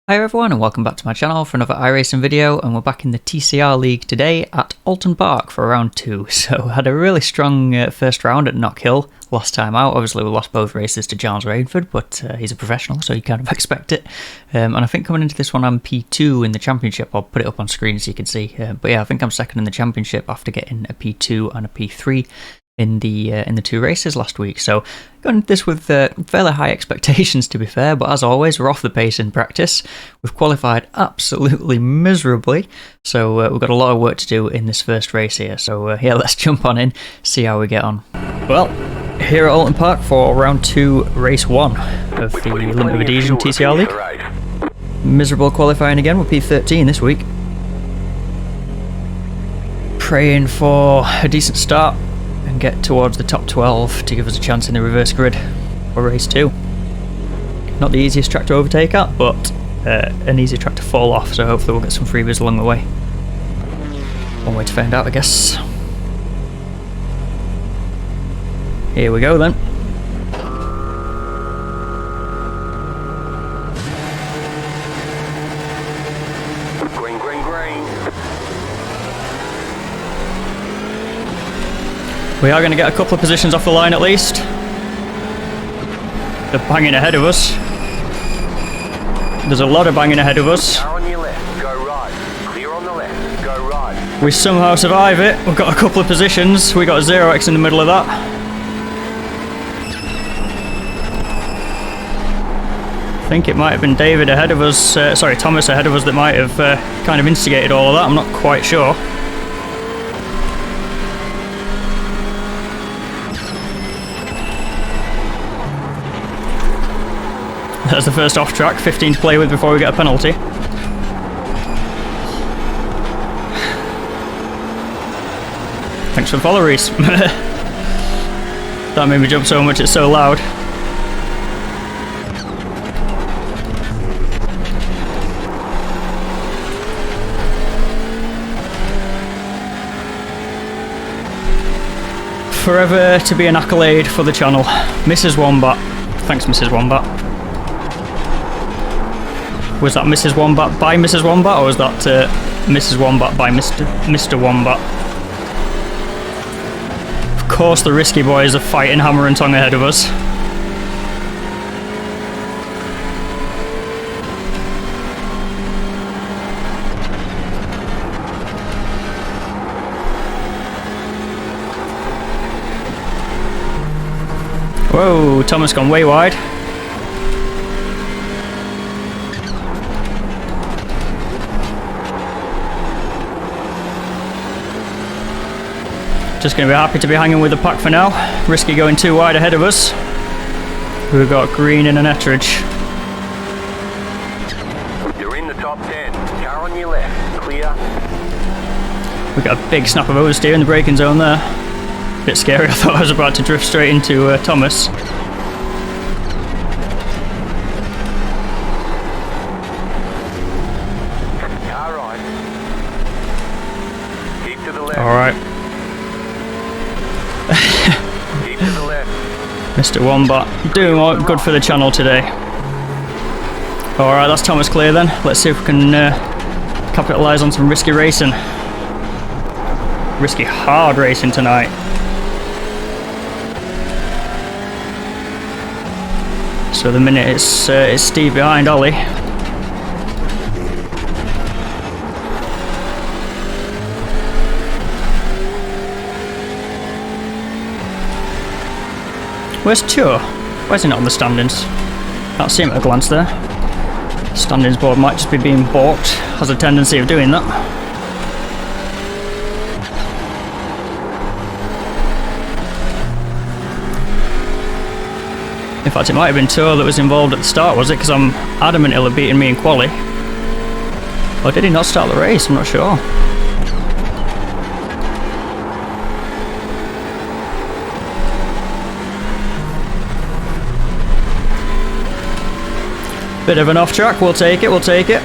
Hi everyone and welcome back to my channel for another iRacing video, and we're back in the TCR League today at Oulton Park for round 2. So had a really strong first round at Knock Hill last time out. Obviously we lost both races to Giles Rainford, but he's a professional so you kind of expect it. And I think coming into this one I'm P2 in the championship. I'll put it up on screen so you can see. But yeah, I think I'm second in the championship after getting a P2 and a P3 in the two races last week. So going into this with fairly high expectations, to be fair, but as always we're off the pace in practice. We've qualified absolutely miserably, so we've got a lot of work to do in this first race here. So yeah, let's jump on in, see how we get on. Well, here at Oulton Park for round 2 race 1 of the Limited Edition TCR League. Miserable qualifying again with P13 this week. Praying for a decent start and get towards the top 12 to give us a chance in the reverse grid for race 2. Not the easiest track to overtake at, but an easy track to fall off, so hopefully we'll get some freebies along the way. One way to find out, I guess. Here we go then. Green, green, green. We are going to get a couple of positions off the line at least. They're banging ahead of us. There's a lot of banging ahead of us. Car on your left, go right. Clear on the left, go right. We somehow survive it. We've got a couple of positions. We got a 0x in the middle of that. I think it might have been David ahead of us, sorry, Thomas ahead of us that might have kind of instigated all of that. I'm not quite sure. That's the first off track, 15 to play with before we get a penalty. Thanks for the follow, Reese. That made me jump so much, it's so loud. Forever to be an accolade for the channel. Mrs. Wombat. Thanks, Mrs. Wombat. Was that Mrs. Wombat by Mrs. Wombat, or was that Mrs. Wombat by Mr. Wombat? Of course the risky boys are fighting hammer and tongue ahead of us. Whoa, Thomas gone way wide. Just going to be happy to be hanging with the pack for now. Risky going too wide ahead of us. We've got Green in an Ettridge. You're in the top 10. Car on your left, clear. We got a big snap of oversteer in the braking zone there. Bit scary, I thought I was about to drift straight into Thomas. Car right. Keep to the left. Alright. Keep to the left. Mr. Wombat doing good for the channel today. Alright, that's Thomas clear then. Let's see if we can capitalise on some risky racing. Risky hard racing tonight. So the minute it's Steve behind Ollie. Where's Cho? Why is he not on the standings? Can't see him at a glance there. Standings board might just be being balked. Has a tendency of doing that. In fact, it might have been Cho that was involved at the start, was it? Because I'm adamant he'll have beaten me in quali. Or did he not start the race? I'm not sure. Bit of an off track, we'll take it, we'll take it.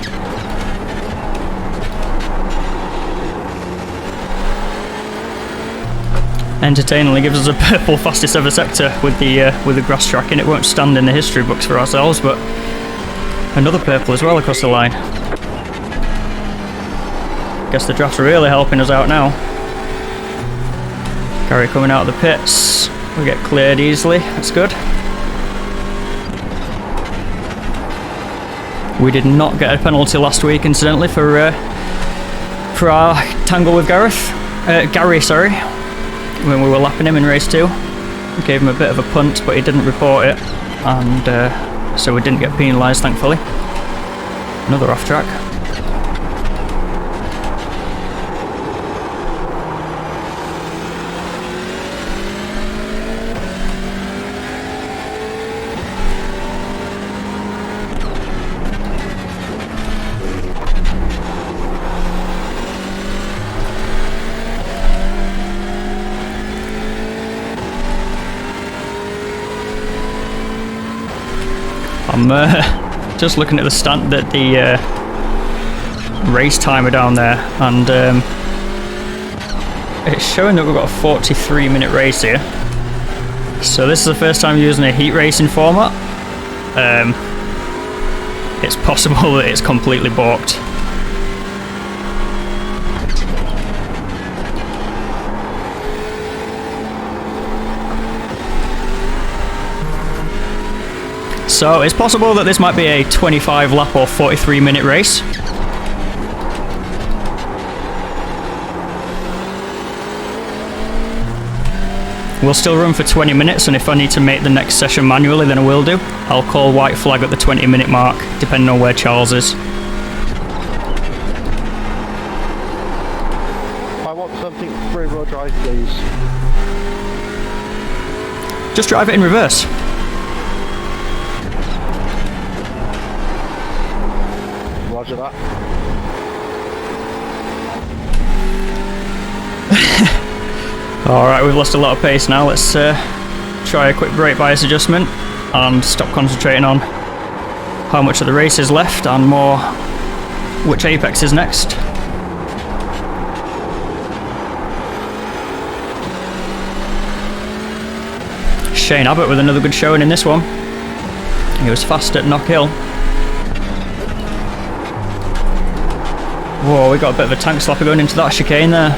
entertainingly gives us a purple fastest ever sector with the grass track, and it won't stand in the history books for ourselves, but Another purple as well across the line. Guess the draft's really helping us out now. Gary coming out of the pits. We get cleared easily. That's good. We did not get a penalty last week, incidentally, for our tangle with Gary, sorry, when we were lapping him in race 2. We gave him a bit of a punt, but he didn't report it, and so we didn't get penalised, thankfully. Another off track. I'm just looking at the race timer down there, and it's showing that we've got a 43-minute race here. So this is the first time using a heat racing format. It's possible that it's completely balked. So it's possible that this might be a 25 lap or 43-minute race. We'll still run for 20 minutes, and if I need to make the next session manually, then I will do. I'll call white flag at the 20-minute mark, depending on where Charles is. I want something free-wheel drive, please. Just drive it in reverse. Roger that. Alright, we've lost a lot of pace now. Let's try a quick brake bias adjustment and stop concentrating on how much of the race is left and more which apex is next. Shane Abbott with another good showing in this one. He was fast at Knock Hill. Whoa, we got a bit of a tank slapper going into that chicane there.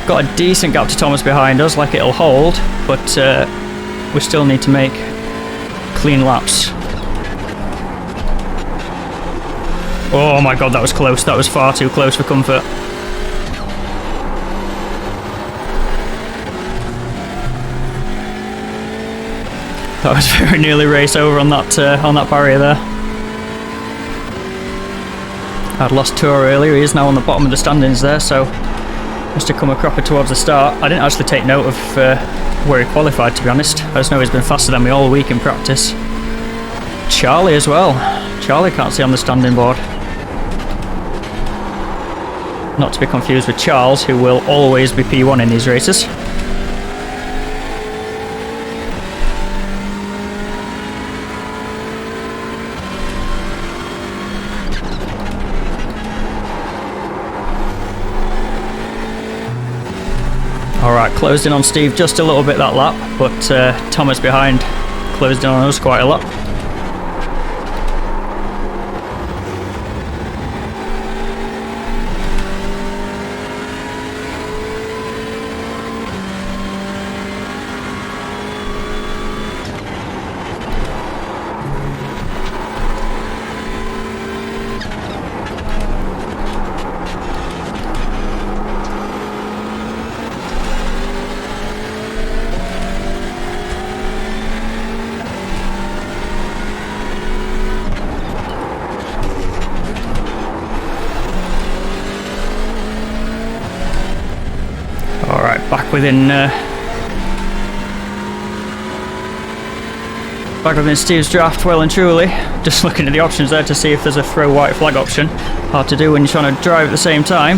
Got a decent gap to Thomas behind us, like it'll hold, but we still need to make clean laps. Oh my god, that was close. That was far too close for comfort. That was very nearly race over on that barrier there. I'd lost Tour earlier. He is now on the bottom of the standings there, so must have come a cropper towards the start. I didn't actually take note of where he qualified, to be honest. I just know he's been faster than me all week in practice. Charlie as well. Charlie can't see on the standing board. Not to be confused with Charles, who will always be P1 in these races. Alright, closed in on Steve just a little bit that lap, but Thomas behind closed in on us quite a lot. Back within Steve's draft, well and truly. Just looking at the options there to see if there's a throw white flag option. Hard to do when you're trying to drive at the same time.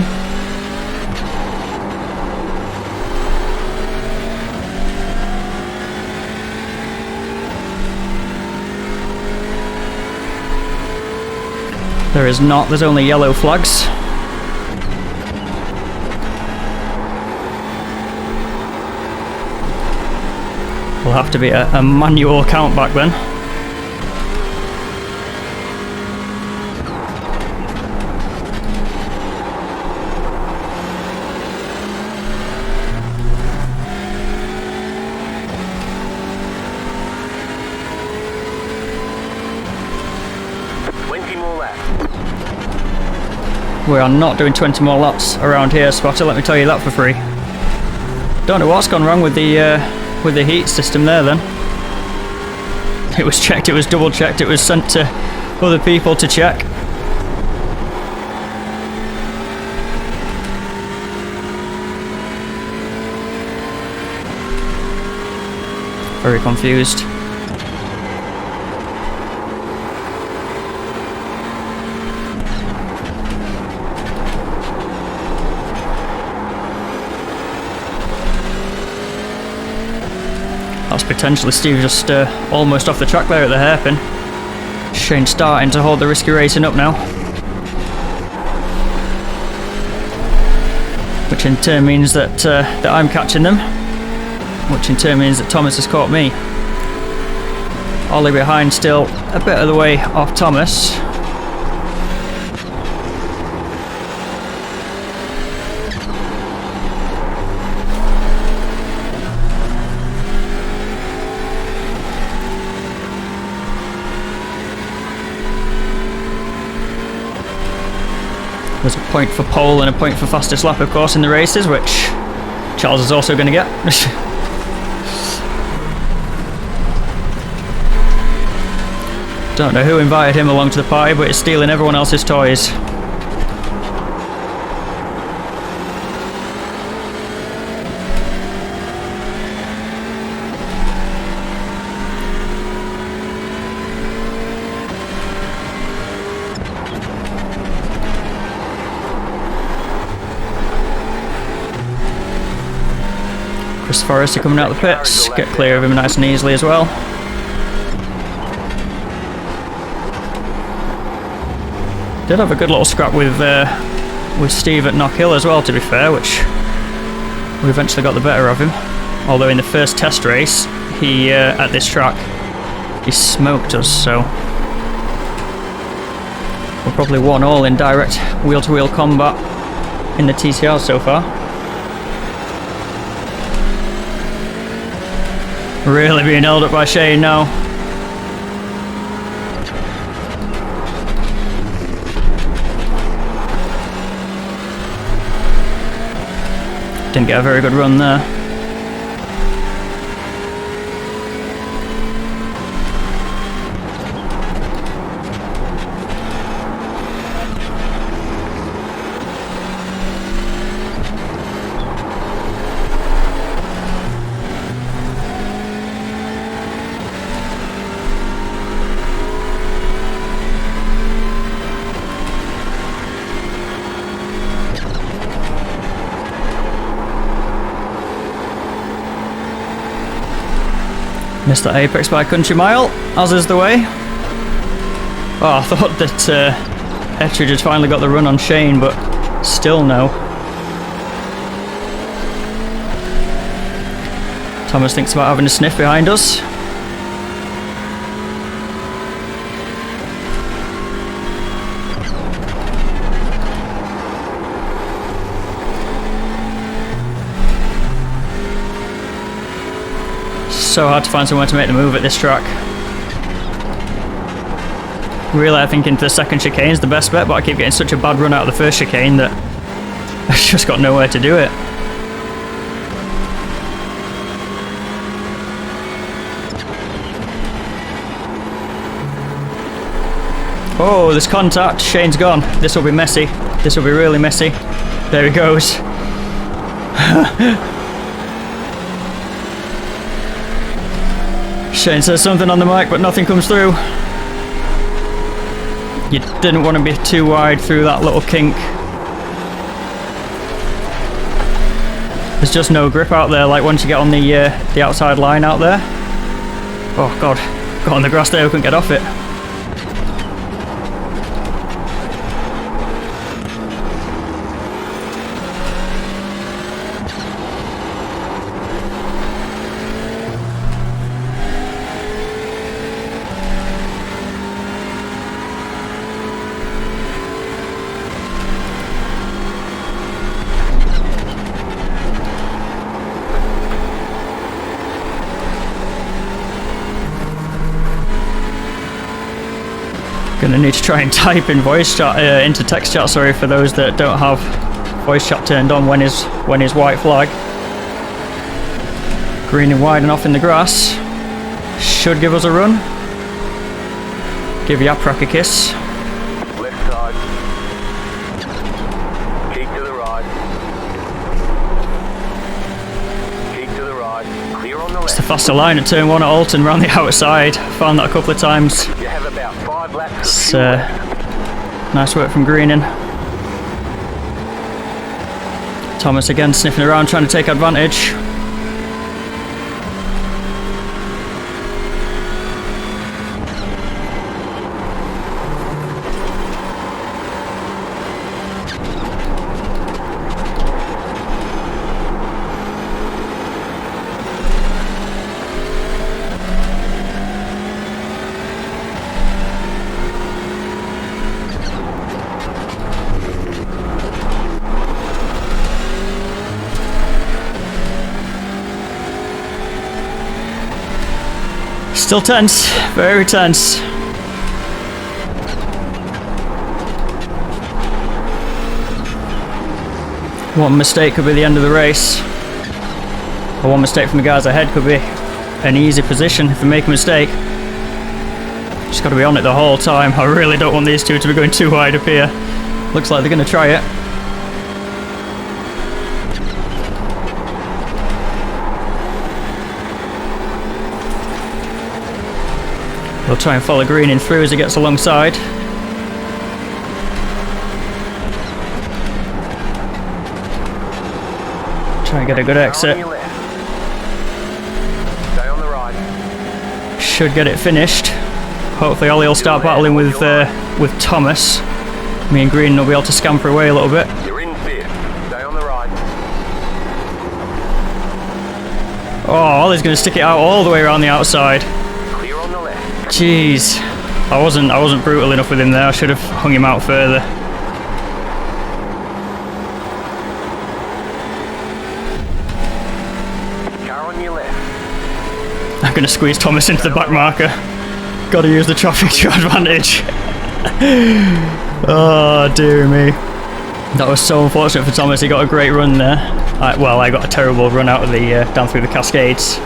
There is not, there's only yellow flags. Will have to be a manual count back then. 20 more left. We are not doing 20 more laps around here, Spotter, let me tell you that for free. Don't know what's gone wrong with the heat system there then. It was checked, it was double checked, it was sent to other people to check. Very confused. That's potentially Steve just almost off the track there at the hairpin. Shane starting to hold the risky racing up now. Which in turn means that I'm catching them. Which in turn means that Thomas has caught me. Ollie behind still a bit of the way off Thomas. There's a point for pole and a point for fastest lap, of course, in the races, which Charles is also going to get. Don't know who invited him along to the party, but it's stealing everyone else's toys. Chris Forrester coming out of the pits, get clear of him nice and easily as well. Did have a good little scrap with Steve at Knock Hill as well, to be fair, which we eventually got the better of him. Although in the first test race, he at this track, he smoked us, so we're probably 1-1 in direct wheel-to-wheel combat in the TCR so far. Really being held up by Shane now. Didn't get a very good run there. Missed that apex by a country mile, as is the way. Oh, I thought that Ettridge had finally got the run on Shane, but still no. Thomas thinks about having a sniff behind us. So hard to find somewhere to make the move at this track. Really, I think into the second chicane is the best bet, but I keep getting such a bad run out of the first chicane that I've just got nowhere to do it. Oh, there's contact. Shane's gone. This will be messy. This will be really messy. There he goes. Shane says something on the mic, but nothing comes through. You didn't want to be too wide through that little kink. There's just no grip out there, like once you get on the outside line out there. Oh god, got on the grass there, we couldn't get off it. Gonna need to try and type in voice chat into text chat. Sorry for those that don't have voice chat turned on when his white flag. Green and wide and off in the grass. Should give us a run. Give Yaprak a kiss. Left side. Keep to the right. Keep to the right. Clear on the It's the left. faster line at turn 1 at Oulton, round the outside. Found that a couple of times. You have about 5 laps of It's fuel left. nice work from Greening. Thomas again sniffing around trying to take advantage. Still tense, very tense. One mistake could be the end of the race. Or one mistake from the guys ahead could be an easy position if they make a mistake. Just got to be on it the whole time. I really don't want these two to be going too wide up here. Looks like they're going to try it. We'll try and follow Green in through as he gets alongside. Try and get a good exit. On your left. Stay on the right. Should get it finished. Hopefully Ollie will start battling with Thomas. Me and Green will be able to scamper away a little bit. You're in 5th. Stay on the right. Oh, Ollie's going to stick it out all the way around the outside. Clear on the left. Jeez, I wasn't brutal enough with him there. I should have hung him out further. Car on your left. I'm going to squeeze Thomas into the back marker. Got to use the traffic to advantage. Oh dear me. That was so unfortunate for Thomas. He got a great run there. I got a terrible run out of the down through the Cascades.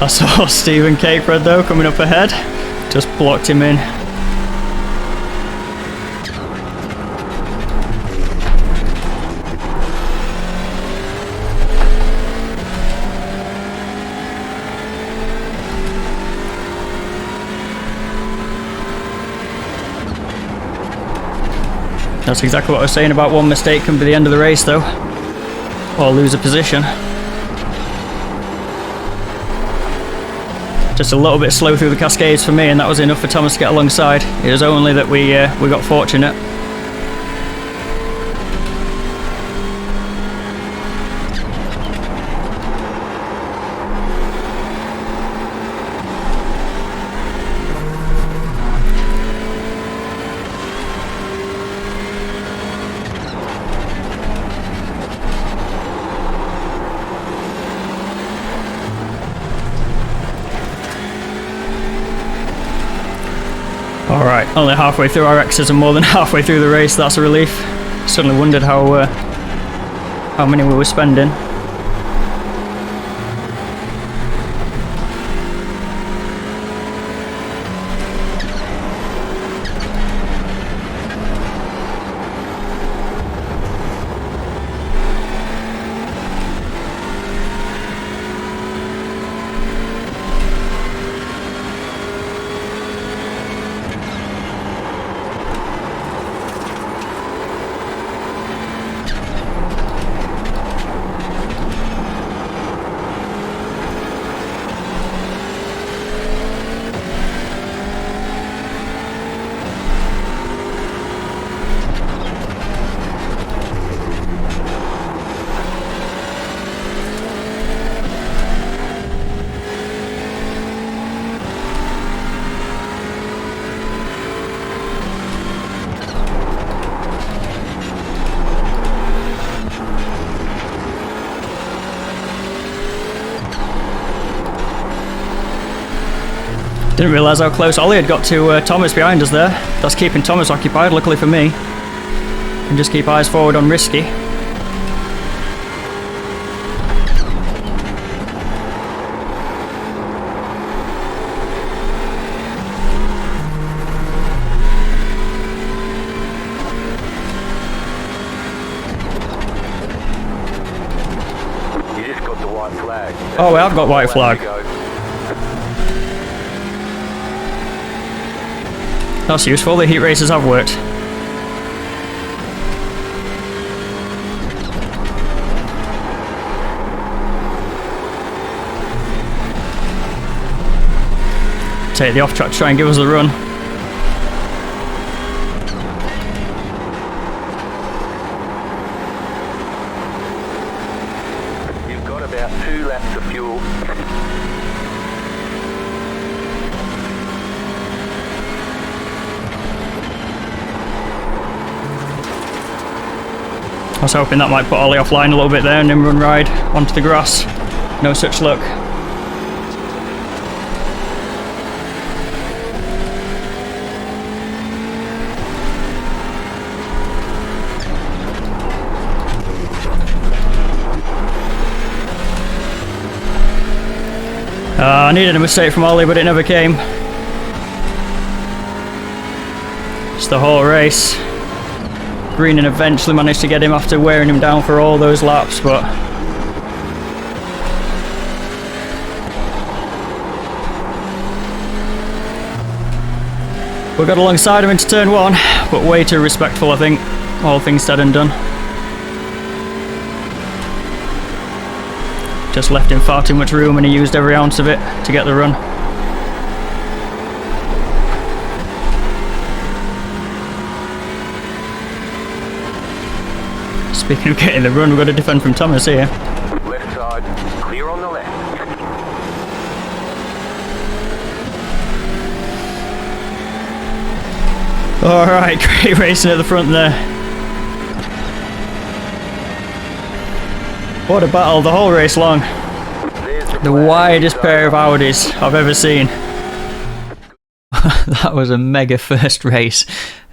I saw Stephen Capred though coming up ahead. Just blocked him in. That's exactly what I was saying about one mistake can be the end of the race though. Or lose a position. Just a little bit slow through the Cascades for me, and that was enough for Thomas to get alongside. It was only that we got fortunate. Alright, only halfway through our X's and more than halfway through the race. That's a relief. Suddenly wondered how many we were spending. Didn't realise how close Ollie had got to Thomas behind us there. That's keeping Thomas occupied, luckily for me. And just keep eyes forward on Risky. You just got the white flag. Oh, we have got white flag. That's useful, the heat races have worked. Take the off track to try and give us the run. You've got about 2 laps of fuel. I was hoping that might put Ollie offline a little bit there and then run ride onto the grass. No such luck. I needed a mistake from Ollie, but it never came. It's the whole race. Greenan eventually managed to get him after wearing him down for all those laps, but we got alongside him into turn 1, but way too respectful, I think, all things said and done. Just left him far too much room and he used every ounce of it to get the run. Speaking of getting the run, we've got to defend from Thomas here. Left side, clear on the left. Alright, great racing at the front there. What a battle the whole race long. The widest pair of Audis I've ever seen. That was a mega first race.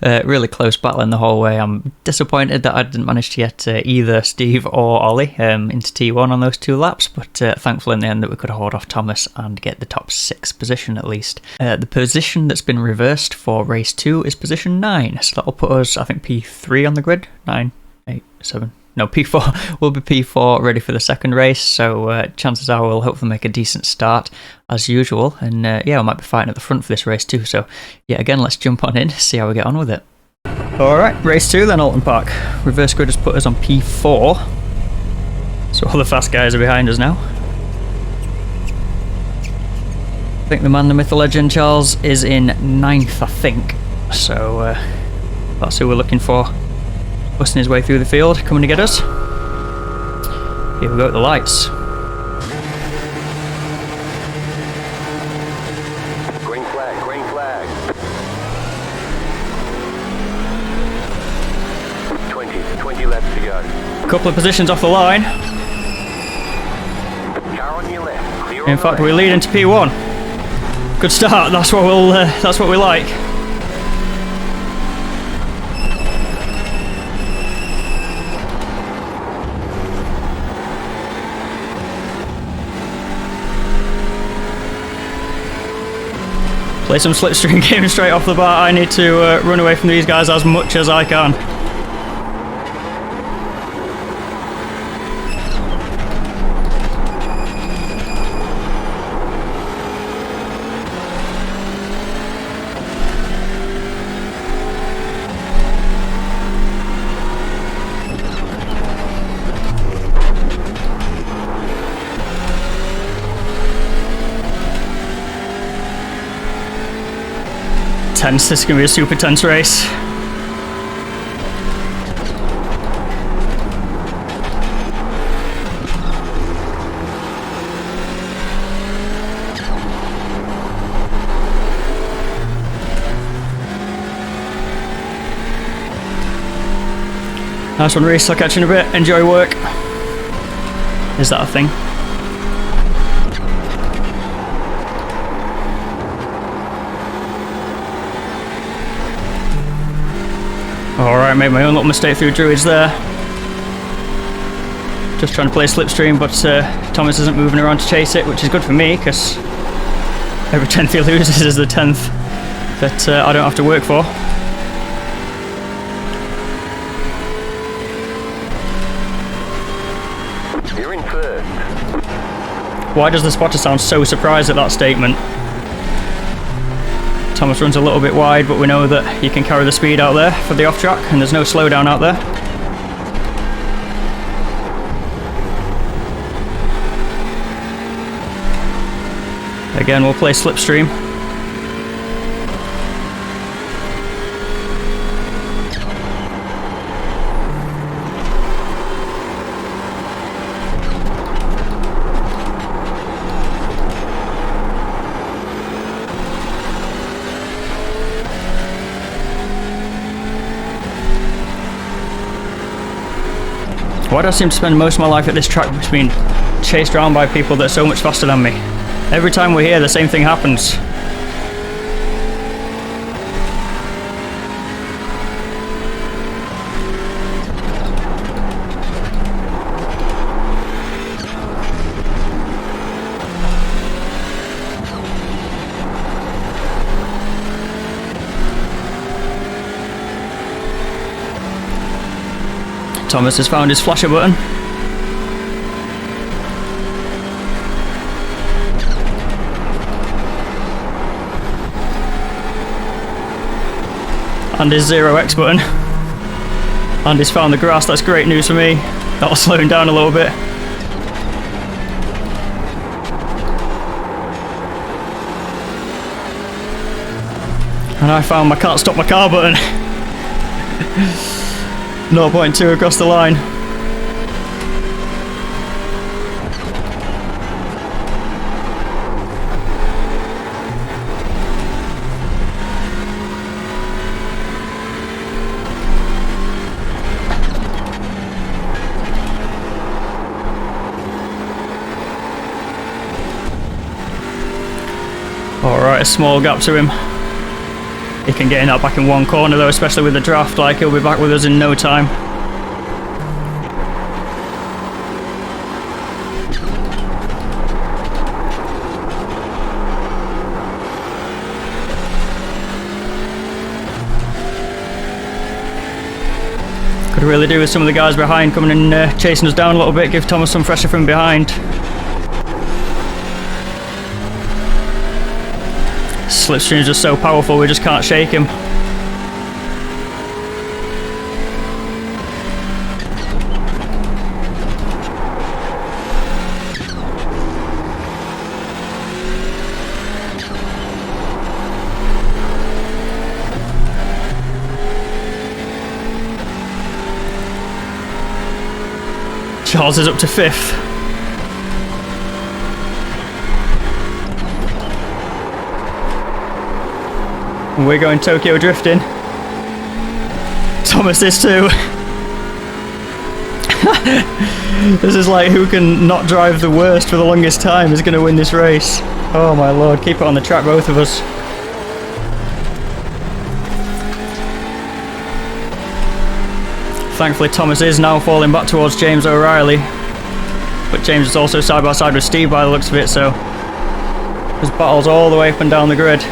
Really close battling the whole way. I'm disappointed that I didn't manage to get either Steve or Ollie into T1 on those 2 laps, but thankful in the end that we could hold off Thomas and get the top 6 position at least. The position that's been reversed for race 2 is position 9, so that'll put us, I think, P3 on the grid. 9, 8, 7... No, P4 will be P4 ready for the second race, so chances are we'll hopefully make a decent start as usual, and yeah, we might be fighting at the front for this race too, so yeah, again, let's jump on in, see how we get on with it. Alright, race 2 then, Oulton Park. Reverse grid has put us on P4, so all the fast guys are behind us now. I think the man, the myth, the legend, Charles, is in 9th, I think, so that's who we're looking for. Busting his way through the field, coming to get us. Here we go at the lights. Green flag, green flag. 20 laps to go. Couple of positions off the line. Car on your left, clear on In the fact, left. we lead into P1. Good start. That's what we'll. That's what we like. Play some slipstream games straight off the bat. I need to run away from these guys as much as I can. Tense, this is going to be a super tense race. Nice one, Reese. I'll catch you in a bit. Enjoy work. Is that a thing? Alright, made my own little mistake through Druids there. Just trying to play slipstream, but Thomas isn't moving around to chase it, which is good for me, because every 10th he loses is the 10th that I don't have to work for. You're in first. Why does the spotter sound so surprised at that statement? Thomas runs a little bit wide, but we know that you can carry the speed out there for the off-track, and there's no slowdown out there. Again, we'll play slipstream. Why do I seem to spend most of my life at this track just being chased around by people that are so much faster than me? Every time we're here, the same thing happens. Thomas has found his flasher button. And his 0x button. And he's found the grass, that's great news for me. That'll slow him down a little bit. And I found my can't stop my car button. 0.2 across the line. Alright, a small gap to him. He can get in that back in one corner though, especially with the draft, like he'll be back with us in no time. Could really do with some of the guys behind coming and chasing us down a little bit, give Thomas some pressure from behind. Slipstream's just so powerful, we just can't shake him. Charles is up to 5th. We're going Tokyo drifting. Thomas is too. This is like who can not drive the worst for the longest time is going to win this race. Oh my lord, keep it on the track, both of us. Thankfully Thomas is now falling back towards James O'Reilly. But James is also side by side with Steve by the looks of it, so there's battles all the way up and down the grid.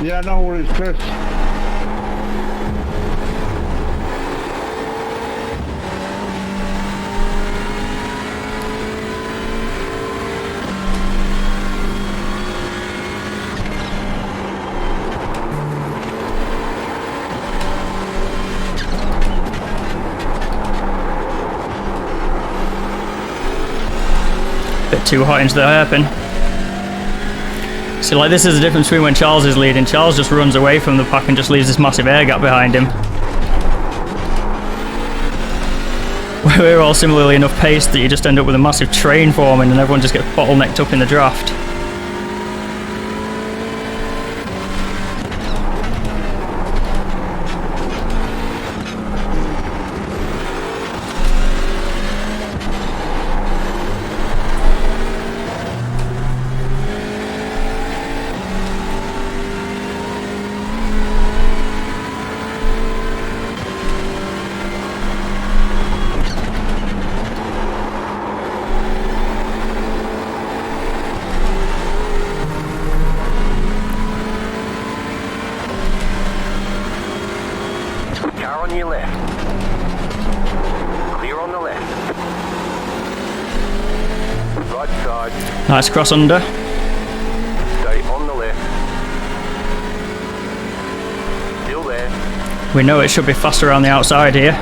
Yeah, no worries, Chris. Bit too hot into the hairpin. So like this is the difference between when Charles is leading. Charles just runs away from the pack and just leaves this massive air gap behind him. We're all similarly enough paced that you just end up with a massive train forming and everyone just gets bottlenecked up in the draft. on your left. Clear on the left. Right side. Nice cross under. Stay on the left. Still there. We know it should be faster around the outside here.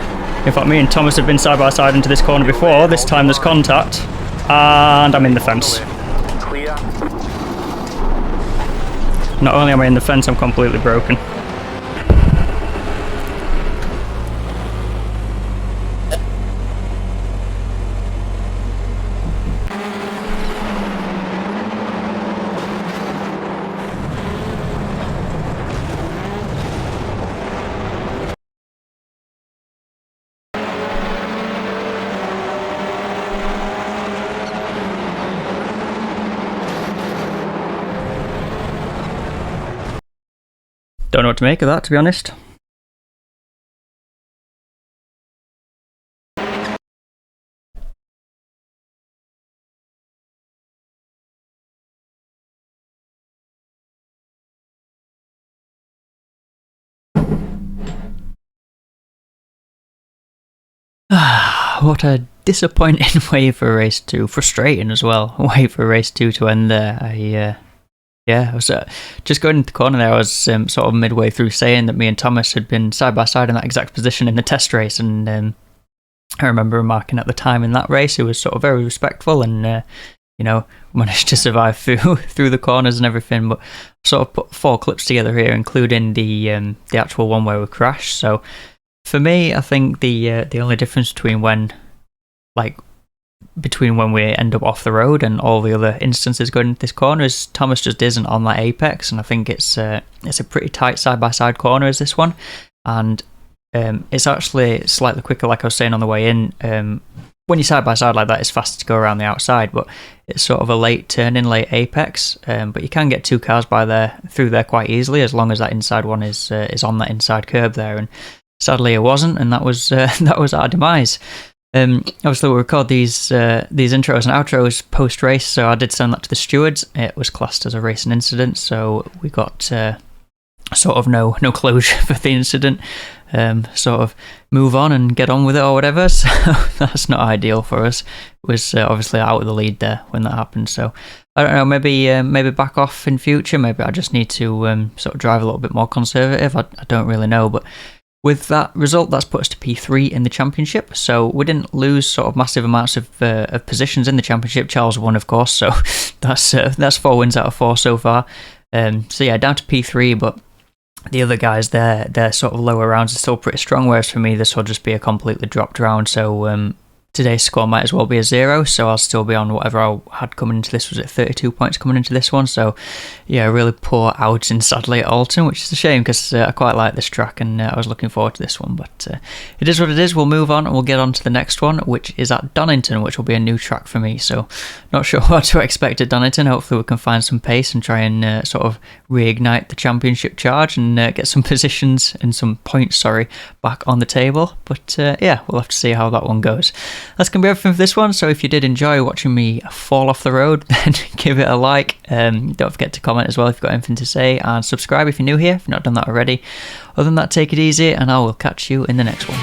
In fact, me and Thomas have been side by side into this corner before. This time there's contact. And I'm in the fence. Clear. Not only am I in the fence, I'm completely broken. Don't know what to make of that, to be honest. What a disappointing way for race 2. Frustrating as well. Way for race 2 to end there. I was just going into the corner there. I was sort of midway through saying that me and Thomas had been side by side in that exact position in the test race, and I remember remarking at the time in that race, he was sort of very respectful and managed to survive through the corners and everything. But sort of put 4 clips together here, including the actual one where we crashed. So for me, I think the only difference between when we end up off the road and all the other instances going into this corner is Thomas just isn't on that apex, and I think it's a pretty tight side-by-side corner as this one, and it's actually slightly quicker, like I was saying on the way in. When you're side-by-side like that, it's faster to go around the outside, but it's sort of a late turn-in, late apex, but you can get 2 cars through there quite easily as long as that inside one is on that inside curb there, and sadly it wasn't, and that was our demise. Obviously, we'll record these intros and outros post-race, so I did send that to the stewards. It was classed as a racing incident, so we got sort of no closure for the incident. Sort of move on and get on with it or whatever, so that's not ideal for us. It was obviously out of the lead there when that happened, so I don't know, maybe back off in future. Maybe I just need to sort of drive a little bit more conservative. I don't really know, but with that result, that's put us to P3 in the championship, so we didn't lose sort of massive amounts of positions in the championship. Charles won, of course, so that's 4 wins out of 4 so far. So yeah, down to P3, but the other guys, their sort of lower rounds are still pretty strong, whereas for me this will just be a completely dropped round, so today's score might as well be a 0, so I'll still be on whatever I had coming into this. Was it 32 points coming into this one? So yeah, really poor outing sadly at Oulton, which is a shame because I quite like this track and I was looking forward to this one, but it is what it is. We'll move on and we'll get on to the next one, which is at Donington, which will be a new track for me, so not sure what to expect at Donington. Hopefully we can find some pace and try and sort of reignite the championship charge and get some positions and some points back on the table, but yeah, we'll have to see how that one goes. That's going to be everything for this one, so if you did enjoy watching me fall off the road, then give it a like. Don't forget to comment as well if you've got anything to say, and subscribe if you're new here, if you've not done that already. Other than that, take it easy, and I will catch you in the next one.